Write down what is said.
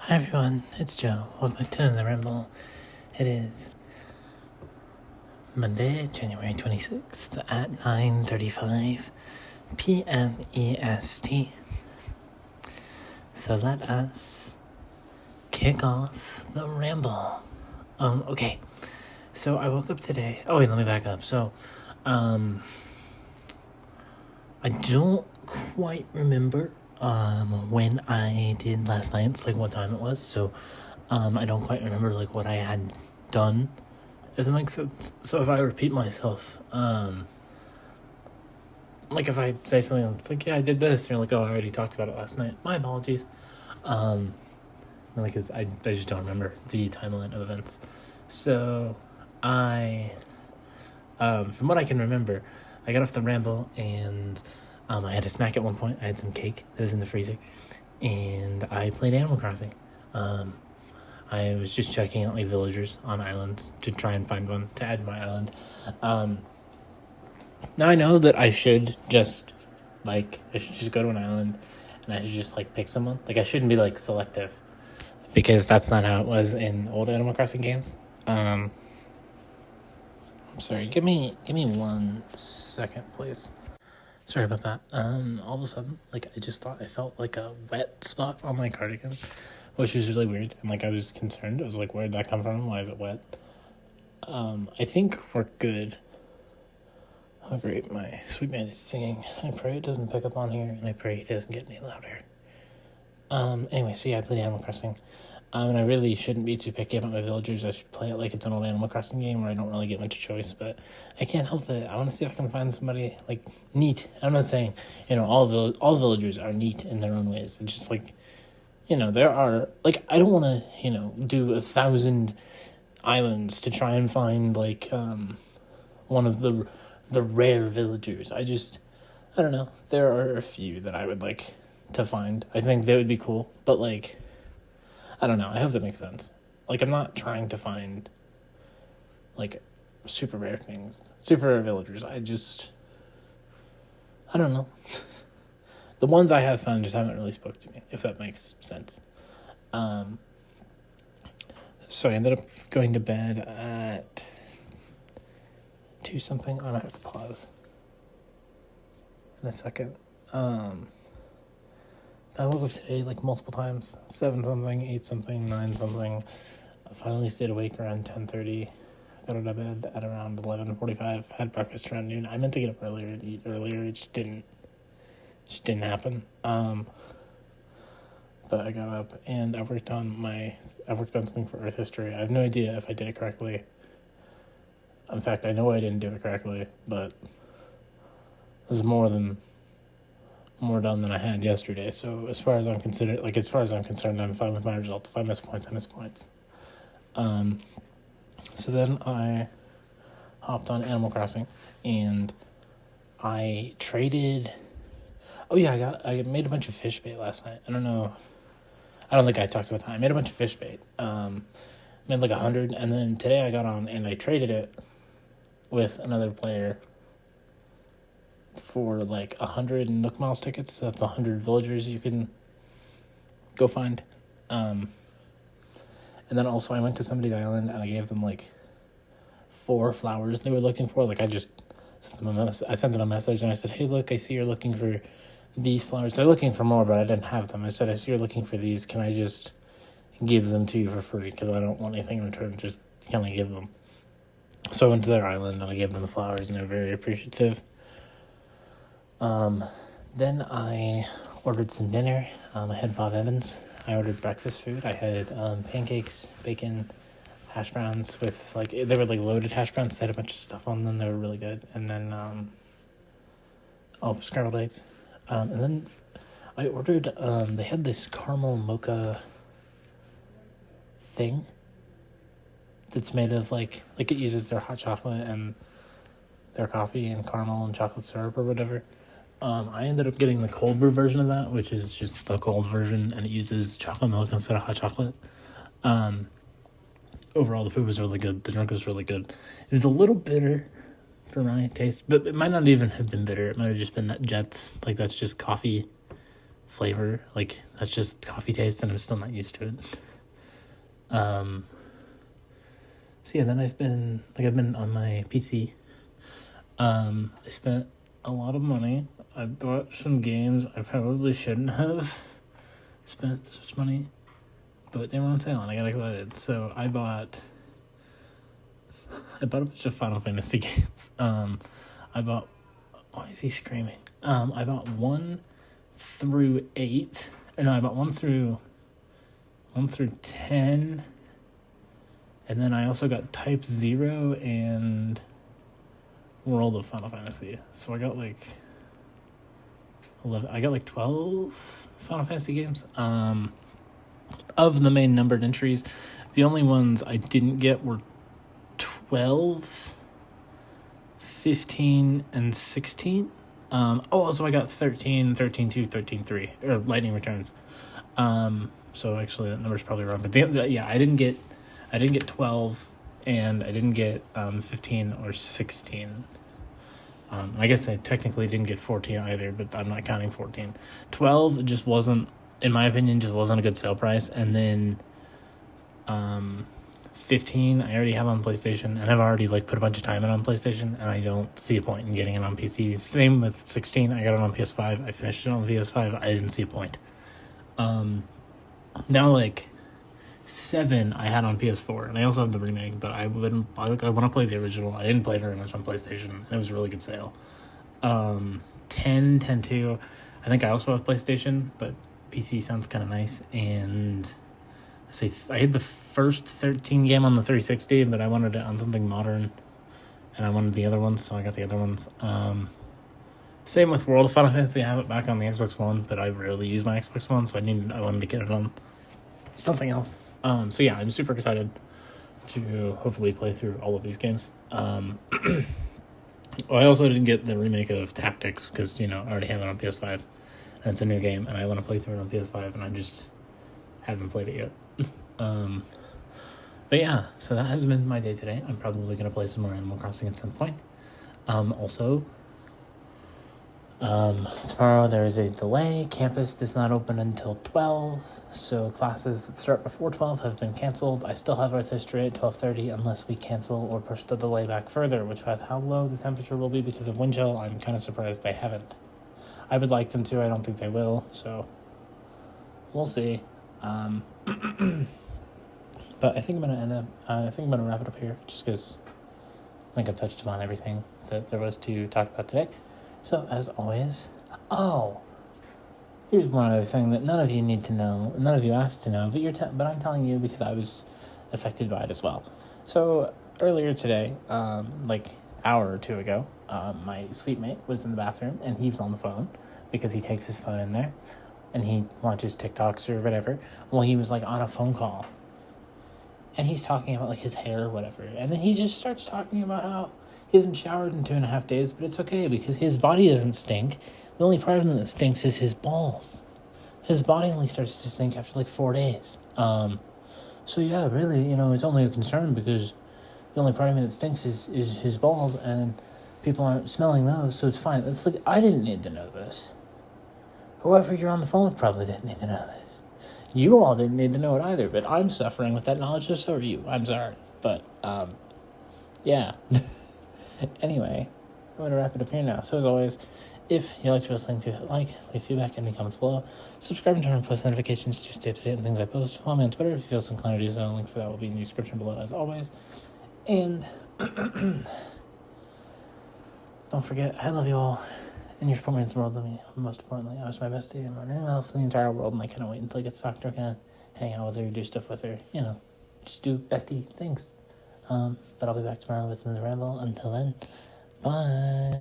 Hi everyone, it's Joe. Welcome to the Ramble. It is Monday, January 26th at 9:35 p.m. EST. So let us kick off the Ramble. Okay. So I woke up today. Oh wait, let me back up. So, I don't quite remember when I did last night's, like what time it was. So I don't quite remember like what I had done, if that makes sense. So if I repeat myself, like if I say something that's like, yeah, I did this, and you're like, oh, I already talked about it last night, my apologies. Because I just don't remember the timeline of events. So I from what I can remember, I got off the Ramble and I had a snack at one point. I had some cake that was in the freezer, and I played Animal Crossing. I was just checking out like villagers on islands to try and find one to add to my island. Now I know that I should just go to an island and I should just like pick someone. Like I shouldn't be like selective, because that's not how it was in old Animal Crossing games. I'm sorry, give me 1 second, please. Sorry about that. All of a sudden, like I just thought I felt like a wet spot on my cardigan, which was really weird. And like I was concerned. I was like, where did that come from? Why is it wet? I think we're good. Oh great, my sweet man is singing. I pray it doesn't pick up on here, and I pray it doesn't get any louder. Anyway, so yeah, I played Animal Crossing. And I really shouldn't be too picky about my villagers. I should play it like it's an old Animal Crossing game where I don't really get much choice, but I can't help it. I want to see if I can find somebody, like, neat. I'm not saying, all villagers are neat in their own ways. It's just, like, there are, like, I don't want to, do 1,000 islands to try and find, like, one of the rare villagers. I don't know. There are a few that I would like to find. I think they would be cool, but, like, I don't know. I hope that makes sense. Like, I'm not trying to find, like, super rare things. Super rare villagers. I don't know. The ones I have found just haven't really spoke to me, if that makes sense. So I ended up going to bed at 2 something. I'm going to have to pause in a second. I woke up today like multiple times, 7 something, 8 something, 9 something. I finally stayed awake around 10:30. Got out of bed at around 11:45. Had breakfast around noon. I meant to get up earlier and eat earlier. It just didn't happen. But I got up and I worked on something for Earth history. I have no idea if I did it correctly. In fact, I know I didn't do it correctly, but this is more done than I had yesterday. So as far as I'm concerned, I'm fine with my result. If I miss points, I miss points. So then I hopped on Animal Crossing and I traded. Oh yeah, I made a bunch of fish bait last night. I don't think I talked about that. I made a bunch of fish bait. Made like 100, and then today I got on and I traded it with another player for like 100 Nook Miles tickets. That's 100 villagers you can go find. And then also I went to somebody's island and I gave them like 4 flowers they were looking for. Like I just sent them a message and I said, hey, look, I see you're looking for these flowers. They're looking for more, but I didn't have them. I said, I see you're looking for these. Can I just give them to you for free? Because I don't want anything in return. Just can I give them? So I went to their island and I gave them the flowers and they were very appreciative. Then I ordered some dinner. I had Bob Evans. I ordered breakfast food. I had pancakes, bacon, hash browns with they were like loaded hash browns. They had a bunch of stuff on them. They were really good. And then scrambled eggs. And then I ordered they had this caramel mocha thing that's made of like it uses their hot chocolate and their coffee and caramel and chocolate syrup or whatever. I ended up getting the cold brew version of that, which is just the cold version, and it uses chocolate milk instead of hot chocolate. Overall, the food was really good. The drink was really good. It was a little bitter for my taste, but it might not even have been bitter. It might have just been that Jets, like that's just coffee flavor. Like, that's just coffee taste, and I'm still not used to it. So yeah, then I've been on my PC. I spent a lot of money. I bought some games I probably shouldn't have spent such money, but they were on sale and I got excited. So I bought a bunch of Final Fantasy games. I bought, why is he screaming? I bought 1 through 8. No, I bought 1 through 10. And then I also got Type 0 and World of Final Fantasy. So I got like 11. I got like 12 Final Fantasy games. Of the main numbered entries, the only ones I didn't get were 12, 15, and 16. So I got 13, 13-2, 13-3, or Lightning Returns. So actually that number's probably wrong, but I didn't get 12, and I didn't get 15 or 16. I guess I technically didn't get 14 either, but I'm not counting 14. 12 just wasn't, in my opinion, just wasn't a good sale price. And then 15 I already have on PlayStation, and I've already like put a bunch of time in on PlayStation, and I don't see a point in getting it on PC. Same with 16. I got it on PS5. I finished it on PS5. I didn't see a point. Now like 7 I had on PS4, and I also have the remake, but I want to play the original. I didn't play very much on PlayStation, and it was a really good sale. 10-2, I think I also have PlayStation, but PC sounds kind of nice. And I had the first 13 game on the 360, but I wanted it on something modern, and I wanted the other ones, so I got the other ones. Same with World of Final Fantasy. I have it back on the Xbox One, but I rarely use my Xbox One, so I wanted to get it on something else. So yeah, I'm super excited to hopefully play through all of these games. I also didn't get the remake of Tactics because, I already have it on PS5, and it's a new game, and I want to play through it on PS5, and I just haven't played it yet. But yeah, so that has been my day today. I'm probably going to play some more Animal Crossing at some point. Tomorrow there is a delay. Campus does not open until 12, so classes that start before 12 have been canceled. I still have Earth History at 12:30 unless we cancel or push the delay back further, which with how low the temperature will be because of wind chill, I'm kind of surprised they haven't. I would like them to. I don't think they will, so we'll see. But I think I'm gonna wrap it up here, just because I think I've touched upon everything that there was to talk about today. So, as always, here's one other thing that none of you need to know, none of you asked to know, but I'm telling you because I was affected by it as well. So, earlier today, like hour or two ago, my suite mate was in the bathroom, and he was on the phone, because he takes his phone in there, and he watches TikToks or whatever. Well, he was, like, on a phone call, and he's talking about, like, his hair or whatever, and then he just starts talking about how he hasn't showered in 2.5 days, but it's okay because his body doesn't stink. The only part of him that stinks is his balls. His body only starts to stink after like 4 days. So yeah, really, it's only a concern because the only part of him that stinks is his balls, and people aren't smelling those, so it's fine. It's like, I didn't need to know this. Whoever you're on the phone with probably didn't need to know this. You all didn't need to know it either, but I'm suffering with that knowledge, so are you. I'm sorry. But, yeah. Anyway, I'm going to wrap it up here now. So as always, if you liked what you're listening to, leave feedback in the comments below. Subscribe and turn on post notifications to stay up to date on things I post. Follow me on Twitter if you feel so inclined to do so. Link for that will be in the description below as always. And don't forget, I love you all, and your support means the world to me. Most importantly, I was my bestie and anyone else in the entire world, and I cannot wait until I get to talk to her again, hang out with her, do stuff with her, just do bestie things. But I'll be back tomorrow with another ramble. Until then, bye.